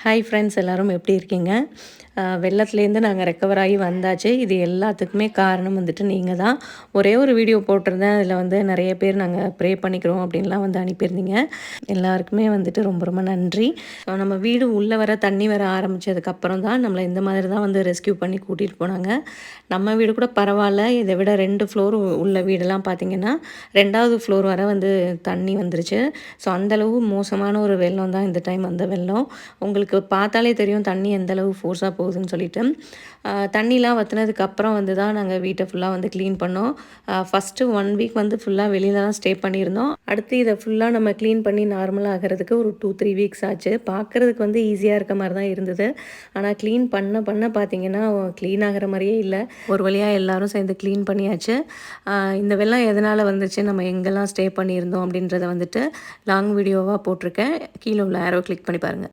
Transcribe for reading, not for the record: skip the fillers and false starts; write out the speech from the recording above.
Hi friends, எல்லோரும் எப்படி இருக்கீங்க? வெள்ளத்துலேருந்து நாங்கள் ரெக்கவர் ஆகி வந்தாச்சு. இது எல்லாத்துக்குமே காரணம் வந்துட்டு நீங்கள் தான். ஒரே ஒரு வீடியோ போட்டிருந்தேன். அதில் வந்து நிறைய பேர் நாங்கள் ப்ரே பண்ணிக்கிறோம் அப்படின்லாம் வந்து அனுப்பியிருந்தீங்க. எல்லாருக்குமே வந்துட்டு ரொம்ப ரொம்ப நன்றி. நம்ம வீடு உள்ளே வர தண்ணி வர ஆரம்பித்ததுக்கப்புறம் தான் நம்மளை இந்த மாதிரி தான் வந்து ரெஸ்கியூ பண்ணி கூட்டிகிட்டு போனாங்க. நம்ம வீடு கூட பரவாயில்ல. இதை விட 2 ஃப்ளோர் உள்ள வீடெல்லாம் பார்த்திங்கன்னா 2வது ஃப்ளோர் வரை வந்து தண்ணி வந்துருச்சு. ஸோ அந்தளவு மோசமான ஒரு வெள்ளம் தான் இந்த டைம் வந்த வெள்ளம். உங்களுக்கு பார்த்தாலே தெரியும் தண்ணி எந்தளவு ஃபோர்ஸாக போகுதுன்னு சொல்லிட்டு. தண்ணிலாம் வற்றினதுக்கப்புறம் வந்து தான் நாங்கள் வீட்டை ஃபுல்லாக வந்து க்ளீன் பண்ணோம். ஃபஸ்ட்டு 1 வீக் வந்து ஃபுல்லாக வெளியில் தான் ஸ்டே பண்ணியிருந்தோம். அடுத்து இதை ஃபுல்லாக நம்ம க்ளீன் பண்ணி நார்மலாக ஆகிறதுக்கு ஒரு 2-3 வீக்ஸ் ஆச்சு. பார்க்குறதுக்கு வந்து ஈஸியாக இருக்க மாதிரி தான் இருந்தது. ஆனால் க்ளீன் பண்ண பார்த்தீங்கன்னா க்ளீன் ஆகிற மாதிரியே இல்லை. ஒரு வழியாக எல்லோரும் சேர்ந்து க்ளீன் பண்ணியாச்சு. இந்த வெள்ளம் எதனால் வந்துச்சு, நம்ம எங்கெல்லாம் ஸ்டே பண்ணியிருந்தோம் அப்படின்றத வந்துட்டு லாங் வீடியோவாக போட்டிருக்கேன். கீழே உள்ள ஆரோ கிளிக் பண்ணி பாருங்கள்.